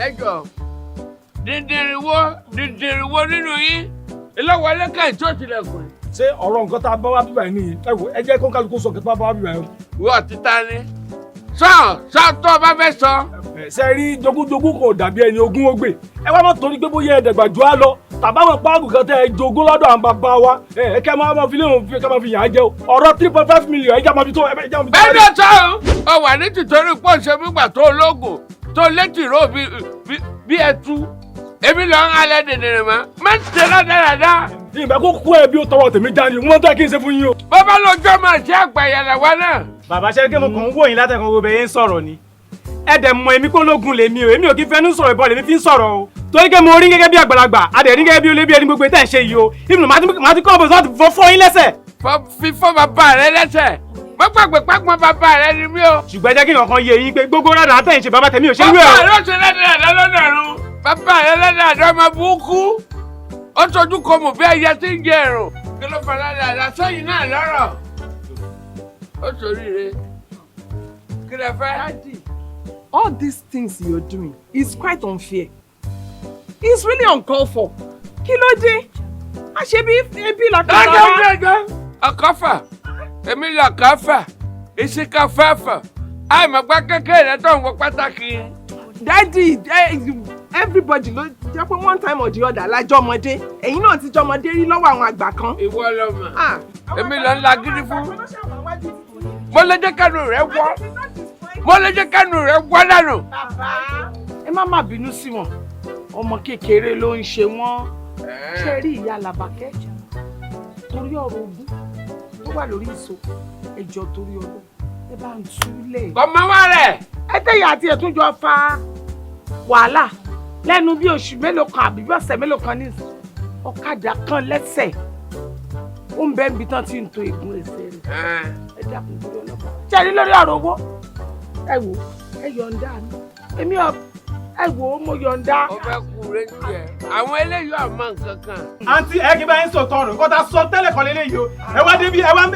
ẹjọ́ dídìrìwó nínú yín ìlọ́wọ́ ẹlẹ́kà ìjọ tilẹ̀kùn. ṣé ọ̀rọ̀ nǹkan tá a bá wá bíbá yìí nìyí ẹ jẹ́ kó kálukú sọ kí tá a bá wá bíbá yìí. wọ́n ti ta ni sọ tó o bá fẹ́ sọ. ṣe rí jogúnjogún kò dàbí ẹni ogún ó gbé ẹ wá má torí pé bóyá ẹ̀ẹ́dẹ̀gbà jù á lọ tàbáwọn páàgù kan tẹ ẹ jogún lọ́dọ̀ àwọn bàbá wa ẹ kẹ́ máa fi léwọn fi kẹ́ máa fi yàn á jẹ o ọ̀rọ̀ 3.5 million ẹja máa fi tó ẹja máa fi tó. bẹ́ẹ̀ ni sọ ọ wà ní tìtorí pọ̀ ṣe gbígbà tó ológun tó létí ró bí ẹtú èmi lọ ń halẹ̀ dèdèrè mọ́ mẹ́tẹ̀ ládàradà. ìgbà kó kú ẹ bí ó tọwọ́ tèmi já ni wọ́n tó kí n ṣe fún yín o. bàbá lọ́jọ́ máa ṣe àgbàyàlà wa náà. bàbá ṣe kí mo kàn ń wò yín látẹ̀kọ́ gbogbo ẹ̀yẹ ń sọ̀rọ̀ ni ẹ dẹ̀ mọ̀ èmi kó lógun lèmi o èmi ò kí fẹ́nu sọ̀rọ̀ ìbọn lèmi fi ń sọ̀rọ̀ o torí pé mo rí gẹ́gẹ́ bí àgbàlagbà adẹ̀ rí gẹ́gẹ́ bí olóbi ẹni gbogbo tẹ̀ ń ṣe yìí o ìbùnú màá ti kọ́ ọ̀bọ̀ sọ́ọ̀tì fọ́ yín lẹ́sẹ̀. fífọ́ bàbá rẹ lẹ́sẹ̀ gbàgbé pápọ̀ bàbá rẹ ni mí o. ṣùgbọ́n jẹ́ kí nǹkan yé yín pé gbogbo rádà àtẹ̀yìn ṣe bàbá tèmi ò ṣe wé o. bàbá rẹ ṣe lẹ́dàá lọ́dọ̀ọ̀run bàbá rẹ lẹ́dàá ọmọ burúkú ó tọ́jú kọ mọ̀ bí ẹyẹ tí ń jẹ ẹ̀rùn kí ló fà ládàá sẹ́yìn náà lọ́rọ̀ ó sórí rẹ kí lẹ fẹ́. Daddy, all these things you're doing is quite unfair. It's really uncalled for. Kí ló dé? Àṣebí ebi làkàtà wa. Ọkọ̀fà èmi làkàfà ìsìkàfàfà àìmọ̀gbá kékeré tó ń wọ pàtàkì. Daddy, everybody ló jẹ́ pé one time or the other lájọ́ ọmọdé. Ẹ̀yin náà ti jọmọdé rí lọ́wọ́ àwọn àgbà kan. Ìwọ lọmọ èmi lọ ń la gidi fún. Mo lè jẹ́ kánú rẹ̀ wọ́. Mo lè jẹ́ kánú rẹ̀ wọ́ dànù. Ẹ má bínú sí wọn. Ọmọ kékeré ló ń ṣe wọ́n. Ṣé rí ìyá Làbákẹ́? Torí ọ̀rọ̀ ogún tó wà lórí ìso ẹjọ́ torí ọlọ́ ẹ bá ń túlẹ̀. Ọmọ wa rẹ̀. Ẹ tẹ̀yà àti ẹ̀tún jọ fa wàhálà lẹ́nu bí oṣù mélòó kan àbí bí ọ̀sẹ̀ mélòó kan ní ọ̀kadà kan lẹ́sẹ̀. Ó ń bẹ́ níbi tán tí ń to ègún ẹsẹ̀ rẹ̀. Ẹ dákun torí ọlọ́pàá. Ṣé ẹ rí lórí ọ̀rọ̀ owó? Ẹ wò ẹ yọ̀ǹda mi. Èmi ẹ wò ó mo yọ̀ǹda. Ó fẹ́ kú rédíò ẹ̀. Àwọn eléyìí àmọ́ nǹkan kan. Àǹtí ẹ kí bá yín sọ̀tọ̀ ọ̀rọ̀ nǹkan tá a sọ tẹ́lẹ̀ kan lélẹ́yìí o. Ẹ wá débi ẹ wá ń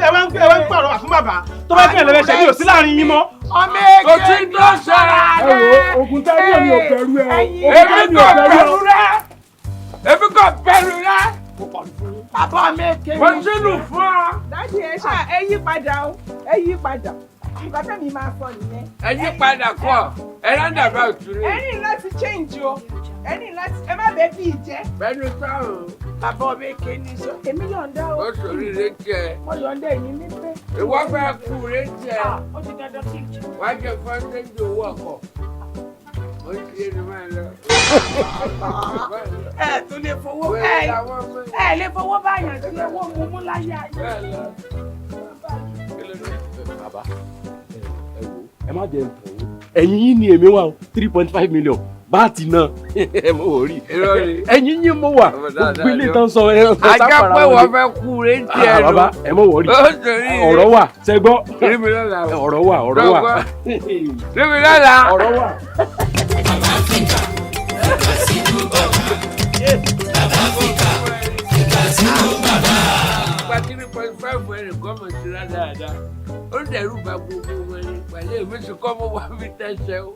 pàrọ̀ fún bàbá. Tó bá kí ẹ lọ́wọ́ ṣe bí ò sí láàrin yín mọ́. Ọmọ Kò tí ń tó sọ̀rọ̀. ẹ wo ogun tẹ́lẹ̀ mi ò bẹ̀rù ẹ o. Èmi kò bẹ̀rù rẹ̀. Èmi kò bẹ̀rù rẹ̀. bàbá mi kéwì. Mo sínú fún ọ. Dájú ẹ yí padà o, ẹ yí padà. Nǹkan tẹ́mi máa sọ nìyẹn. Ẹ yí padà kọ́ ẹ rádà bá òtúrú. Ẹ ní láti change o, ẹ ní láti ẹ má bẹ́ẹ̀ bí ìjẹ́. Bẹ́ẹ̀ni sáwọn. Bàbá mi kéwì sọ, èmi yọ̀ǹda o. Ó sòrí rédíò ẹ̀. Mo yọ̀ǹda èyí ní pé. Ìwọ fẹ́ kú rédíò ẹ̀. Ó ti dandan kí n jù. Wá jẹ fọ́ńtẹ́jì owó ọkọ̀. Ó ti yé ni máa lọ. Ẹ tún lè fowó ẹ lè fowó báyàn tí owó mú mú láyé ayé. Bàbá ẹ má jẹ nǹkan yín ẹ̀yin yín ni èmi wà 3.5 million bá ti ná ẹ mọ̀ wò rí ẹ̀yin yín mo wà gbogbo ilé tán sọ ẹ ọ̀tọ̀ sáfàrà wọn. Ajá pé wọ́n fẹ́ kú rédíò ẹ̀ lọ. Bàbá ẹ mọ̀ wò rí ọ̀rọ̀ wà ṣẹ gbọ́ ọ̀rọ̀ wà ọ̀rọ̀ wà ọ̀rọ̀ wà. Bàbá Áfíríkà Fikasinu bàbá. Bàbá Áfíríkà Fikasinu bàbá. Gba 3.5 ẹ̀rìn gọ́ọ̀mọ̀ sí dáadáa. Ó dẹ̀rù bá gbogbo wọn ní ìpàdé èmi sì kọ́ mọ́ wá fi tẹ̀sẹ̀ o.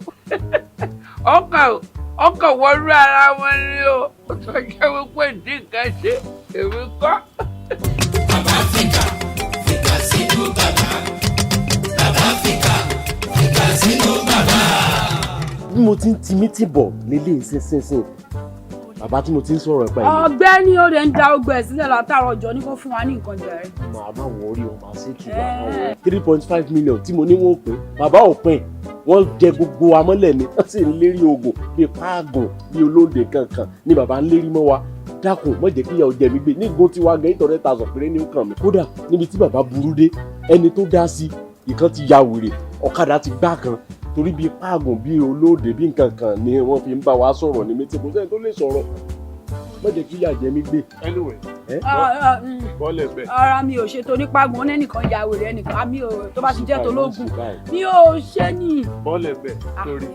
Ọkọ̀ wọnú ara wọn ni o. Ó sọ jẹ́ wípé ìdí nǹkan ṣe èmi kọ́. Bàbá Áfíríkà Fikasinu bàbá. Bàbá Áfíríkà Fikasinu bàbá. Bí mo ti ń ti mítì bọ̀ lélẹ̀ ìsinsìnyí bàbá tí mo ti ń sọ̀rọ̀ ẹ̀pẹ́ yìí. Ọ̀gbẹ́ni ó lè ń da ogbó ẹ̀ sílẹ̀ látàrọ̀ ọjọ́ ní kó fún wa ní nǹkan jẹrẹ. Màá má wọ orí o màá ṣe kí wà á 3.5 million tí mo ní wọn ò pín bàbá ò pín wọ́n jẹ gbogbo amọ́lẹ̀ ni wọ́n sì ń lérí oògùn bíi páàgùn bíi olóde kankan ni bàbá ń lérí mọ́ wa dákun má jẹ́ kí ìyà ọ̀jẹ̀ mi gbé ní igun tiwa gan ìtọ̀rẹ́ ta sọ péré ní ó kàn mí kódà níbi tí bàbá burú dé ẹni tó dá sí ìkan ti ya wèrè ọ̀kadà ti gbá kan torí bíi páàgùn bíi olóde bíi nǹkan kan ni wọ́n fi ń bá wa sọ̀rọ̀ ní mẹ́tí kò sẹ́ni tó lè sọ̀rọ̀ má jẹ́ kí ìyà jẹ mí gbé. anyway bọ́ọ̀lẹ̀ bẹ́ẹ̀. Ara mi ò ṣe tó nípa gbọ́n ẹnìkan ya wèrè ẹnìkan mi ò tó bá ti jẹ́ tológun mi ò ṣe ní. bọ́ọ̀lẹ̀ bẹ́ẹ̀ lórí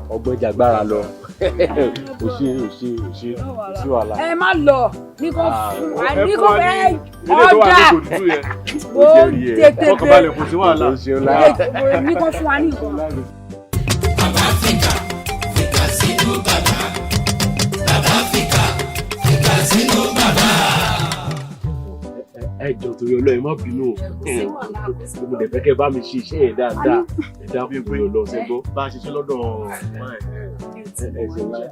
ọgbọ́n jàgbára lọ òṣè wàhálà. Ẹ má lọ ní kò fún wa ní kò fẹ́ ọjà ó tètè bẹ́ẹ̀ ní kò fún wa ní nǹkan. Bàbá Áfíríkà Fikasinu bàbá. Ẹ jọ̀ọ́ torí Ọlọ́run má bínú o. Mo dẹ̀ fẹ́ kẹ́ bá mi ṣe iṣẹ́ yẹn dáadáa. Ẹ dábìí pé Ọlọ́run ṣe gbọ́ bá a ṣe ṣe lọ́dọ̀ ẹ̀sìn láì.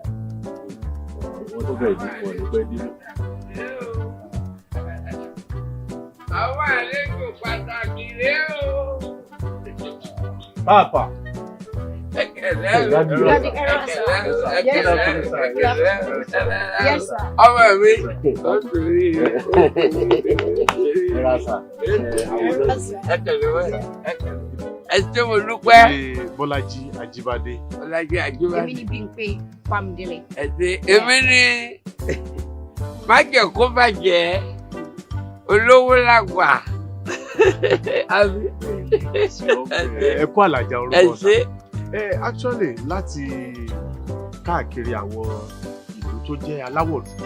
Wọ́n tó bẹ̀rẹ̀ dín fún ọ̀dọ́ pẹ́ dínú. Àwọn àlejò pàtàkì rèé o. Papa. Yes, sir. Ọmọ mi. Ẹ ṣé mo dúpẹ́. Bọ́lájí Ajíbádé. Bọ́lájí Ajíbádé. Èmi ni Bímpé Pamdele. Ẹ ṣé èmi ni má jẹ́ kó bàjẹ́ olówó làgbà. Ẹ kú àlàjá orúkọ Ẹ ṣé. Actually láti káàkiri àwọn ìlú tó jẹ́ aláwọ̀ dúdú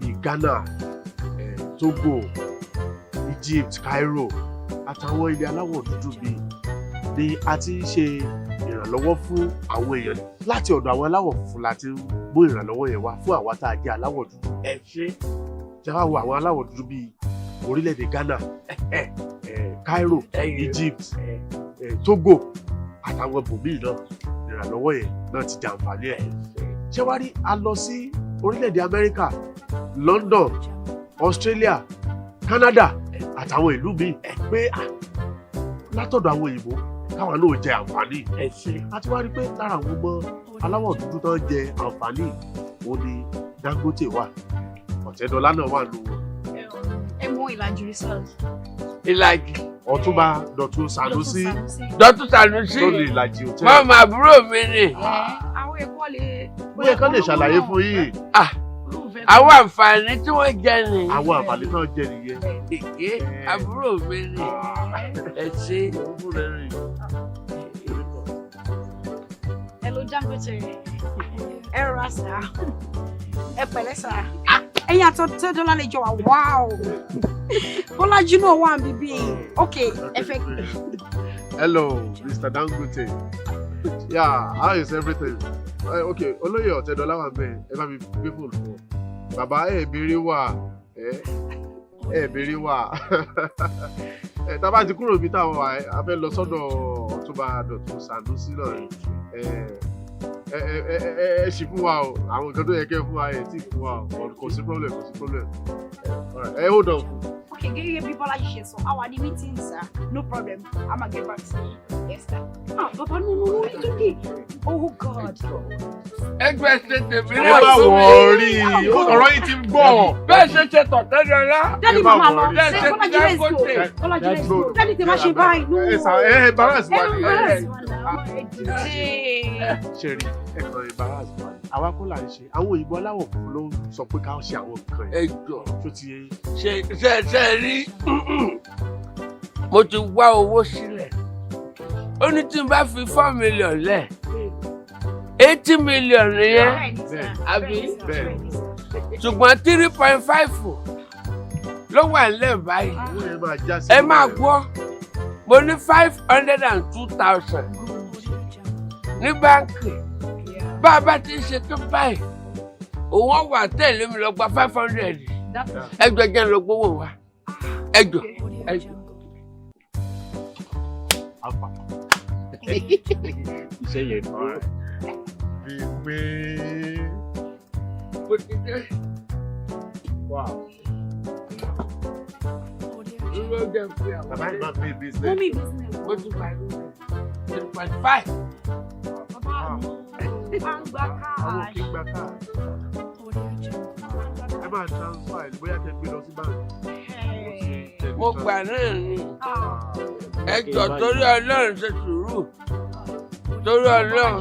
bíi Ghana, Togo, Egypt, Cairo àtàwọn ilẹ̀ aláwọ̀ dúdú bíi ni a ti ń ṣe ìrànlọ́wọ́ fún àwọn èèyàn láti ọ̀dọ̀ àwọn aláwọ̀ funfun láti mú ìrànlọ́wọ́ yẹn wá fún àwa tá a jẹ́ aláwọ̀ dúdú. Ẹ ṣé. Jẹ́ wá wo àwọn aláwọ̀ dúdú bíi orílẹ̀-èdè Ghana, Cairo, Egypt, Togo àtàwọn ibòmíì náà ìrànlọ́wọ́ yẹn náà ti jàǹfààní ẹ̀. Ṣé wá rí a lọ sí orílẹ̀-èdè Amẹ́ríkà, London, Australia, Canada àtàwọn ìlú míì pé látọ̀dọ̀ àwọn òyìnbó káwọn náà jẹ àǹfààní. Ẹ ṣé. A ti wá rí pé lára àwọn ọmọ aláwọ̀ dúdú tó ń jẹ àǹfààní òun ni Dangote wà, Ọ̀tẹ́dọ́lá náà wà nù wọn. Ẹ mú ìlàjì research. Ìlàjì. Ọ̀túnba Dọ̀tun Sanusi Dọ̀tun Sanusi. tó lè ìlàjì hòtẹ́ẹ̀lì. Mọ́mọ́ àbúrò mi ni. Àwọn èkó lè. Bóyá kán lè ṣàlàyé fún yín. Àwọn àǹfààní tí wọ́n jẹ ni. Àwọn àǹfààní náà jẹ nìyẹn. Èké àbúrò mi ni. Ẹ ṣé. Ẹ ló Dangote. Ẹ rọra sá. Ẹ pẹ̀lẹ́ sá. Ẹ̀yin àtọ́tẹ́dọ́lá lè jọ wá wáò. Bọ́lájí náà wà níbí. Okay, ẹ fẹ́. Hello, Mr. Dangote. Yeah, how is everything? Okay, Olóyè Ọ̀tẹ́dọ́lá wà bẹ́ẹ̀, ẹ bá mi gbé fóònù fún ọ. Bàbá béèrè wà, béèrè wà. Tá bá ti kúrò bí táwọn wà, a fẹ́ lọ sọ́dọ̀ Ọ̀túnba Dọ̀tun Sanusi náà. Ẹ ṣì fún wa o, àwọn nǹkan tó yẹ kẹ́ fún wa ẹ̀ tí fún wa o, kò sí problem. Hold on. Okay, gẹ́gẹ́ bí Bọ́lájí ṣe sọ, àwa ní meeting sir, no problem, I'ma get back to you. Yes sir. Baba no, it's okay. Oh God. Ẹgbẹ́ ṣe tèmi Ẹ bá wọ̀ọ́rí, ọ̀rọ̀ yìí ti ń gbọ́. Bẹ́ẹ̀ ṣe ṣe tọ̀tẹ́dọ́lá. Daddy mama lọ, Bẹ́ẹ̀ ṣe Bọ́lájí ti let's go. Dangote. Bọ́lájí let's go. Daddy tẹ má ṣe báyìí, no. Embarrass wa ni. Ṣé rí ẹ̀kan embarrass wa ni. Àwa kọ́ là ń ṣe, àwọn òyìnbó aláwọ̀ funfun ló ń sọ pé ká ṣe àwọn nǹkan Ẹ yìí. jọ. Tó ti yé. Ṣe rí. Mo ti wá owó sílẹ̀. Ó ní tí n bá fi 4 million lẹ̀. 80 million nìyẹn. Àbí? Ṣùgbọ́n 3.5 ló wà nílẹ̀ báyìí. Ẹ máa gbọ́, mo ní 502,000 ní báńkì. Bá a bá ti ń ṣe tó báyìí, òun wà tẹ̀lé mi lọ gba 500. Ẹjọ́ jẹ́ lọ gbówó wa. Ẹjọ́. Iṣẹ́ yẹn dúró. Bí Mo ti dé. wow. Dúró jẹ́ fún àwọn. Bàbá yìí máa ń pay business. Mommy business. Mo ti wà lórí 3.5. Baba no, àgbà Àwọn cash. òkè gba káà. Ẹ máa transfer ẹ̀ bóyá kẹ́ gbé lọ sí báńkì. Mo gbà náà ni. Ah. Ẹjọ́ torí Ọlọ́run ṣe sùúrù. Torí Ọlọ́run.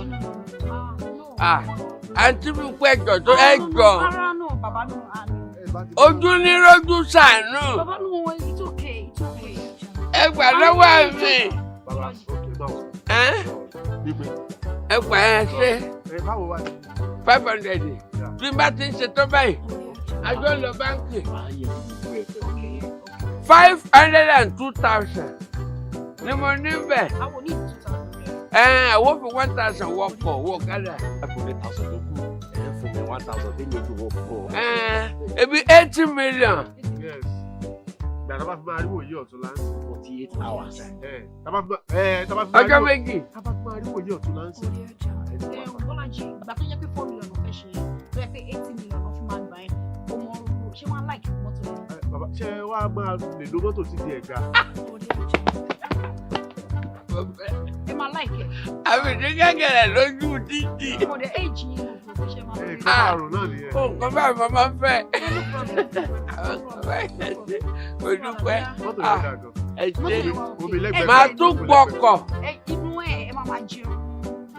Àǹtí mi pé ẹjọ́ tó ẹjọ́. Ara no, baba no, Ojú ní rójú ṣàánú. Baba no, it's okay. Ẹ gbà lọ́wọ́ mi. Bàbá òkè báwo? Gbígbé. Ẹ gbà ẹ ṣe Báwo wá ní? 500. Bí n bá ti ń ṣe tó báyìí, àjọ lọ báńkì. 502,000 ni mo ní bẹ̀. Àwọn onídìí 2,000. Àwọn fi 1,000 wọkọ̀ wọ kádà. 500,000 tó kù ẹ̀ fún 1,000 tí mi ò wọ̀ fún ọ. Ebi 80 million. Yes. Gbàdá bá fi máa rí wòye ọ̀tún láǹsì. 48 hours. Ọjọ́ méjì. Tá bá fi máa rí wòye ọ̀tún láǹsì. Bọ́lájì ìgbà tó jẹ́ pé 4 million ló fẹ́ ṣe tó yẹ pé 80 million ló fi máa gbà ẹ́ ọmọ ṣé wọ́n á láìkí mọ́tò rẹ̀. Bàbá ṣé wàá máa lè lo mọ́tò títí ẹ̀ga? Ẹ máa láìkẹ́. Àbí ní gẹ́gẹ́rẹ́ lójú títì. Ọmọdé éèjì yìí ló fi ṣe máa Ẹ̀ kí àrùn náà nìyẹn. Nǹkan báyìí mo máa ń fẹ́. Mo dúpẹ́. Mọ́tò yẹn dà gan. Ẹ ṣe Omi lẹ́gbẹ̀ẹ́. máa tún gbọ́kọ̀. Inú ẹ máa jẹun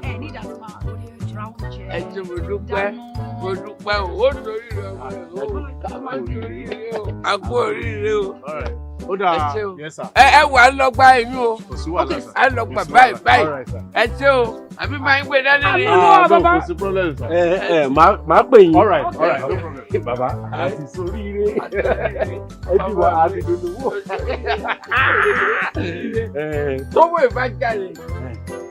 ẹ ní ìdàtí máa ra oúnjẹ. Ẹ ṣe mo dúpẹ́. Mo dúpẹ́ o. Ó torí rẹ̀ o. Ká má torí rẹ̀ o. A kú oríire o. Ó dáa. Ẹ ṣé o. Yes sir. Ẹ wà á lọ gba inú o. Kò sí wàhálà sir. Ẹ lọ gbà báyìí báyìí. Ẹ ṣé o. Àbí máa ń gbé dání ni. Kò sí problem sir. Máa pè yín. All right, no problem. Bàbá àti soríire. Ẹ bí wa àti dolówó. Tówó ìbájáde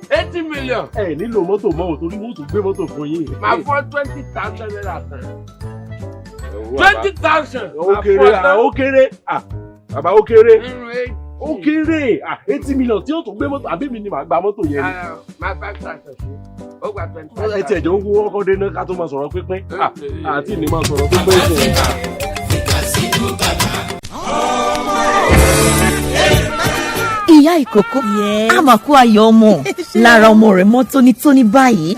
80 million. Ẹ nílò mọ́tò mọ́ o torí wọ́n tún gbé mọ́tò fún yín. Máa fọ́ 20,000 naira kan. 20,000. Ó kéré, ó kéré. Bàbá ó kéré. Nínú èyí. Ó kéré. 80 million tí ó tún gbé mọ́tò àbí mi ni màá gba mọ́tò yẹn ni. Máa 5,000 sí. Ó gba 20,000. Ẹ tiẹ̀ jọ ń wó ọkọ̀ dé náà ká tó máa sọ̀rọ̀ pínpín. Àti ní máa sọ̀rọ̀ pínpín sí i. Fikasinu bàbá. Ìyá ìkókó àmàkù ayọ̀ ọmọ lára ọmọ rẹ̀ mọ́ tónítóní báyìí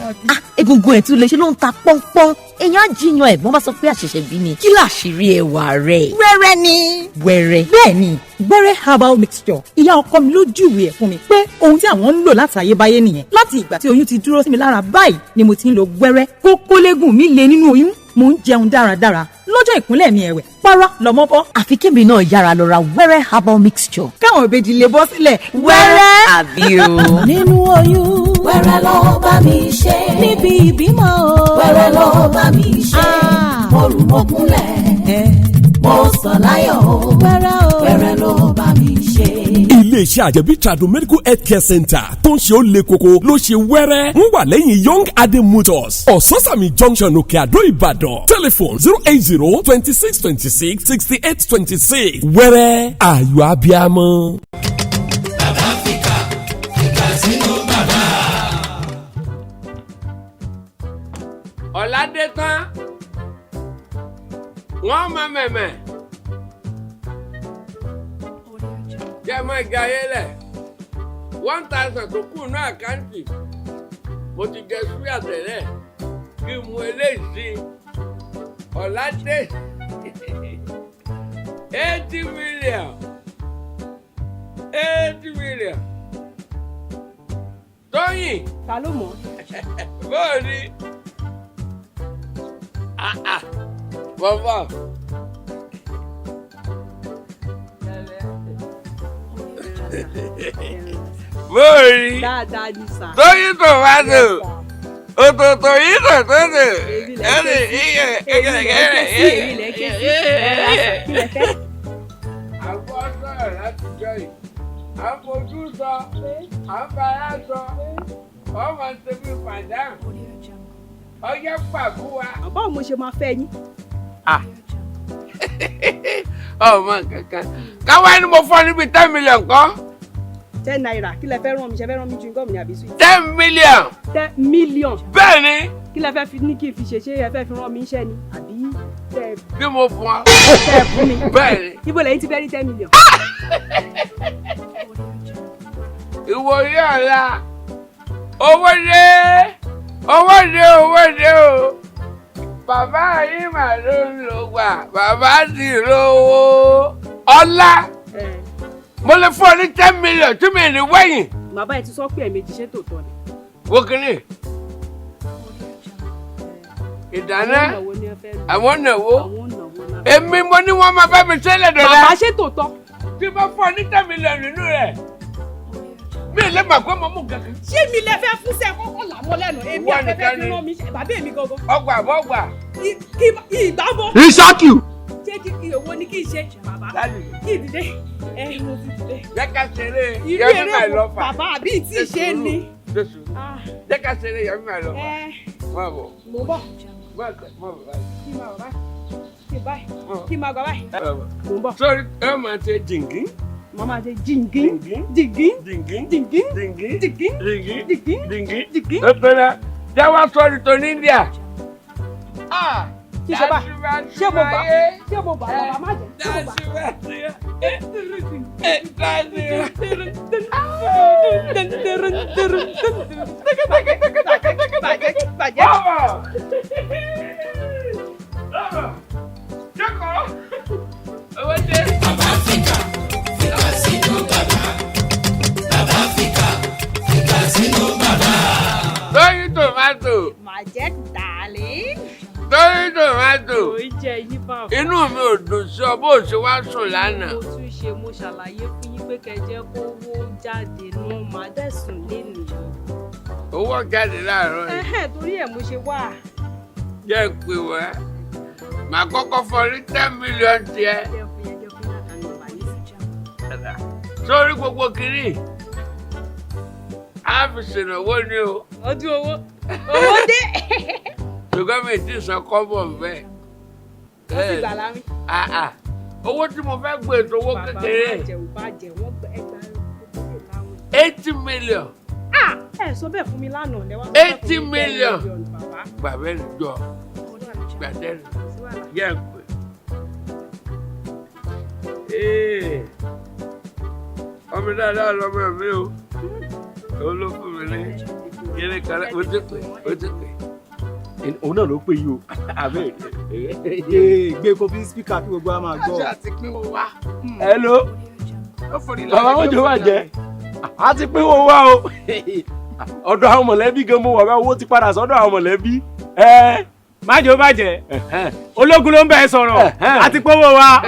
egungun ẹ̀ tún lè ṣe ló ń ta pọ́npọ́n èèyàn á jiyàn ẹ̀gbọ́n bá sọ pé àṣẹ̀ṣẹ̀ bí ni kí láṣìírí ẹwà rẹ̀. wẹ́rẹ́ ni. wẹ́rẹ́. bẹ́ẹ̀ ni wẹ́rẹ́ herbal mixture ìyá ọkọ mi ló júwe ẹ̀ fún mi pé ohun tí àwọn ń lò láti ayébáyé nìyẹn láti ìgbà tí oyún ti dúró sí mi lára báyìí ni mo ti ń lo wẹ́rẹ́ kókólégùn mi lè nínú oyún mo ń jẹun dáradára lọ́jọ́ ìkúnlẹ̀ mi ẹ̀wẹ̀ para lọ́mọ bọ́. àfi kébì náà yára lọ ra wẹ́rẹ́ herbal mixture. káwọn ìbejì lè bọ́ sílẹ̀ wẹ́rẹ́. àbí o. nínú oyún wẹ́rẹ́ ló bá mi ṣe. níbi ìbímọ wẹ́rẹ́ ló bá mi ṣe. mo rù mo kúnlẹ̀ mo sọ láyọ̀ wẹ́rẹ́ ló bá mi ṣe. iléeṣẹ́ àjẹbí trado medical health care center tó ń ṣe ó le koko ló ṣe wẹ́rẹ́ ń wà lẹ́yìn young adé motors ososami junction òkè àdó ìbàdàn telephone 08026266826 wẹ́rẹ́ ayọ̀ abiamọ. Bàbá Fikasinu bàbá. Ọ̀làdé tán wọ́n máa mẹ̀mẹ̀ jẹ́ máa jayé lẹ̀ 1,000 tó kù ní àkáǹtì mo ti jẹ súyà tẹ́lẹ̀ kí n mu eléyìí sí Ọ̀làdé 80 million 80 million Tóyìn. Ta ló mọ̀? Bóòni. Bàbá. Bóòni. Dáadáa ni sà. Tóyìn tòmátò. Òtòtò yìí tòtòtò. Ẹni iye Àgbọ̀ sọ̀rọ̀ láti jọ yìí. À ń fojú sọ. À ń fara sọ. Ọmọ ṣe bí pàdánù. Ọjọ́ pàbó wa. Báwo mo ṣe máa fẹ́ yín? Ọmọ kankan. Káwá ni mo fọ́ níbi 10 million kan. 10 naira kí lẹ fẹ́ rán mi ṣe fẹ́ rán mi ju nǹkan mi àbí sùn. 10 million. 10 million. Bẹ́ẹ̀ ni. Kí lẹ fẹ́ fi ní kí n fi ṣe ṣé ẹ fẹ́ fi rán mi iṣẹ́ ni àbí tẹ. Bí mo fún ọ. Tẹ fún mi. Bẹ́ẹ̀ ni. Ibo lẹ́yìn ti fẹ́ rí 10 million. Ìwòye ọ̀la. Owó dé. Owó dé owó dé o. Bàbá yìí mà ló ń lò wà. Bàbá sì lówó. Ọlá. Mo lè fún ọ ní 10 million tí mi ní wẹ̀yìn. Bàbá ẹ ti sọ pé ẹ̀mejì ṣé tòótọ́ ni. Wo kìíní. Ìdáná. Àwọn nàwó. Èmi mo ní wọ́n máa bá mi ṣẹlẹ̀ dọ̀la. Bàbá ṣé tòótọ́. Tí bá fún ọ ní 10 million nínú rẹ̀. Mi ò lè mà pé mo mú kankan. Ṣé mi lẹ fẹ́ fún sẹ́ kọ́kọ́ làwọn lẹ́nu? Èmi àfẹ́fẹ́ fi rán mi ṣe bàbá èmi gangan. Ọgbà àbọ̀gbà. Ìgbàbọ̀. Ìṣákì. Ṣé kí owó ní kí n ṣe bàbá? Kí ìdílé mo ti dìde. Jẹ́ ká ṣeré Irú Yẹmí eré máa wo lọ fà. bàbá àbí tí ì ṣe ni. Jẹ́ ká ṣeré Yẹmí máa lọ fà. Wọ́n bọ̀. Mo bọ̀. kí máa gbà báyìí. Mo ń bọ̀. Sọ́rí ẹ máa ṣe jìngín. Mama ṣe jìngín jìngín jìngín jìngín jìngín jìngín jìngín jìngín. Lọ́tọ́lá jáwá sọ́rí tó ní India. Ṣé mo bá bàbá má jẹ́? Bàbá Áfíríkà, Fikasinu bàbá. Bàbá Áfíríkà, Fikasinu bàbá. Lórí tòmátò. Màjẹ́ darling. Lórí tòmátò. Kò í jẹ yín bá. Inú mi ò dùn sí ọ bó o ṣe wá sùn lánàá. Mo tún ṣe mo ṣàlàyé fún yín pé kẹjẹ kó owó jáde náà máa dẹ̀sùn lénìí. Owó jáde láàárọ̀ yìí. Torí ẹ̀ mo ṣe wà. Jẹ́ pé wá. Màá kọ́kọ́ fọ ní 10 million tiẹ̀. Sórí gbogbo kiri. A fi ṣènáwó ni o. Ọdún owó. Owó dé. Ṣùgbọ́n mi ti san kọ́bọ̀ bẹ́ẹ̀. Wọ́n sì gbà lámì. Owó tí mo fẹ́ gbé ètò owó kékeré. Bàjẹ́ wọ́n gba ẹgbàá 80 million. Ẹ sọ bẹ́ẹ̀ fún mi lánàá lẹ́wọ́n. 80 million. Bàbá ẹ̀ jọ. Gbàdẹ́rù. Yẹ́ ń pè. Ọmọ dáadáa lọmọ mi o. Òun ló fún mi ní kíni kan ó ti pè. Òun náà ló pè yìí o. Gbé kó fi spíkà kí gbogbo wa máa gbọ́. Àṣà ti pín owó wá. Hello. Bàbá mọ́jọ́ wà jẹ́. A ti pín owó wá o. Ọ̀dọ̀ àwọn mọ̀lẹ́bí gan mo wà bá owó ti padà sọ́dọ̀ àwọn mọ̀lẹ́bí. Májò bàjẹ́. Ológun ló ń bẹ sọ̀rọ̀. Àti pówó wa.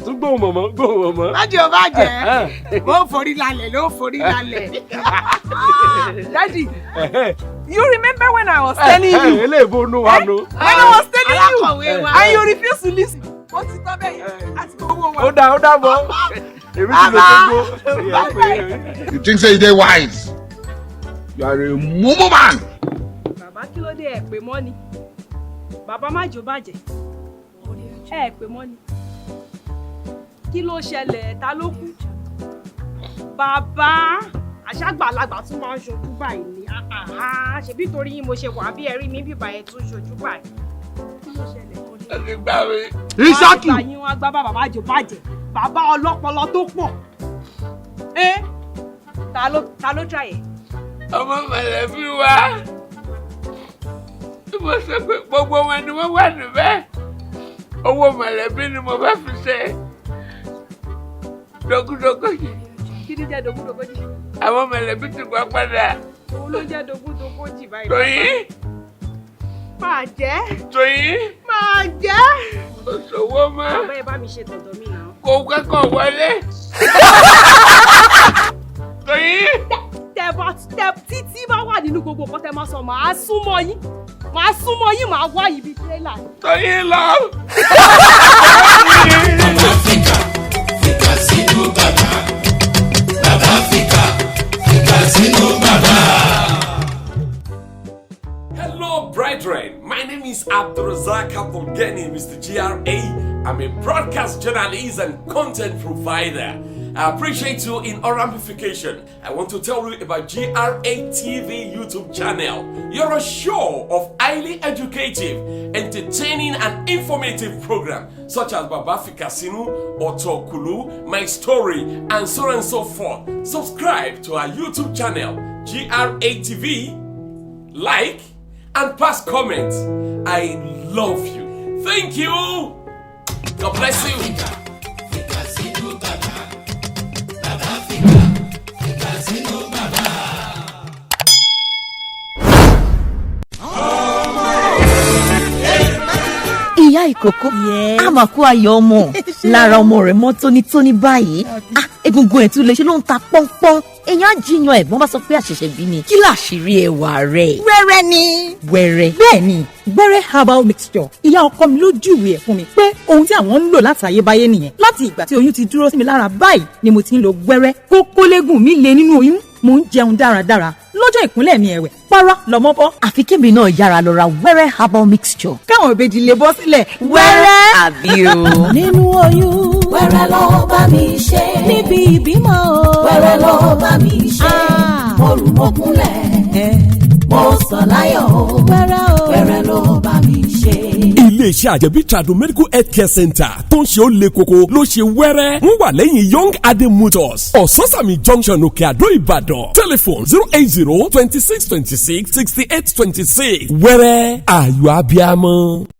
Tún gbóhùn mọ̀mọ́. Májò bàjẹ́. Ó forí lálẹ̀. Daddy, you remember when I was telling you? Eléèbó nù wà nù. When I was telling you and you refuse to listen. Ó ti tọ́ bẹ́ẹ̀ yẹn àti owó wa. Ó dá bọ̀. Èmi ti lè tó gbó. You think say you dey wise? You are a mumu man. Bàbá kí ló dé ẹ pè mọ́ ni? Bàbá Májò bàjẹ́. Ẹ pè mọ́ ni. Kí ló ṣẹlẹ̀? Ta ló kú? Bàbá àṣàgbàlagbà tún máa ń ṣojú báyìí ni. Ṣebí torí yín mo ṣe wà bí ẹrí mi bíbá ẹ tún ṣojú báyìí. Kí ló ṣẹlẹ̀? Ẹ ti gbà mí. Ìṣákì. Àgbà yín wá gbá bàbá Májò bàjẹ́. Bàbá ọlọ́pọlọ tó pọ̀. Ta ló try ẹ̀? Ọmọ mọ̀lẹ́bí wa. Mo sọ pé gbogbo wọn ni wọ́n wà níbẹ̀. Owó mọ̀lẹ́bí ni mo fẹ́ fi ṣe dogúdogójì. Kí ni jẹ́ dogúdogójì? Àwọn mọ̀lẹ́bí ti gbà padà. Òun ló jẹ́ dogúdogójì báyìí. Tóyìn. Máa jẹ́. Tóyìn. Máa jẹ́. Òṣòwò mọ́. Bàbá ẹ bá mi ṣe tọ̀dọ̀ mi náà. Kò kẹ́kọ̀ọ́ wọlé. Tóyìn. Títí bá wà nínú gbogbo nǹkan tẹ́ máa sọ, màá súnmọ́ yín, màá wá ibi tírélà. Tóyìn lọ. Bàbá Áfíríkà, Fikasinu bàbá. Bàbá Áfíríkà, Fikasinu bàbá. Hello, brethren. My name is Abdulrazak Abdulgani, Mr. GRA. I'm a broadcast journalist and content provider. I appreciate you in our amplification. I want to tell you about GRA TV YouTube channel. You're a show of highly educative, entertaining and informative program such as Baba Fikasinu, Otokulu, My Story, and so on and so forth. Subscribe to our YouTube channel, GRA TV, like and pass comments. I love you. Thank you. God bless you. Fikasinu bàbá. Bàbá Áfíríkà, Fikasinu bàbá. ìyá ìkókó àmàkù ayọ̀ ọmọ lára ọmọ rẹ̀ mọ́ tónítóní báyìí egungun ẹ̀ tún lè ṣe ló ń ta pọ́npọ́n èèyàn á jiyàn ẹ̀gbọ́n bá sọ pé àṣẹ̀ṣẹ̀ bí ni kí làṣírí ẹwà rẹ̀. wẹ́rẹ́ ni. wẹ́rẹ́. bẹ́ẹ̀ ni wẹ́rẹ́ herbal mixture ìyá ọkọ mi ló júwèé ẹ̀ fún mi pé ohun tí àwọn ń lò láti ayébáyé nìyẹn láti ìgbà tí oyún ti dúró sí mi lára báyìí ni mo ti ń lo wẹ́rẹ́ kókólégùn mi lè nínú oyún mo ń jẹun dáradára lọ́jọ́ ìkúnlẹ̀ mi ẹ̀wẹ̀ para lọ́mọ bọ́. àfi kébì náà yára lọ ra wẹ́rẹ́ herbal mixture. káwọn ìbejì lè bọ́ sílẹ̀ wẹ́rẹ́. àbí o. nínú oyún wẹ́rẹ́ ló bá mi ṣe. níbi ìbímọ wẹ́rẹ́ ló bá mi ṣe. mo rù mo kúnlẹ̀ mo sọ láyọ̀ wẹ́rẹ́ ló bá mi ṣe. iléeṣẹ́ àjẹbí trado medical health care center tó ń ṣe ó le koko ló ṣe wẹ́rẹ́ wọ́n wà lẹ́yìn young adé motors ososami junction òkè àdó ìbàdàn telephone 080 26 26 68 26 wẹ́rẹ́ ayọ̀ abiamọ.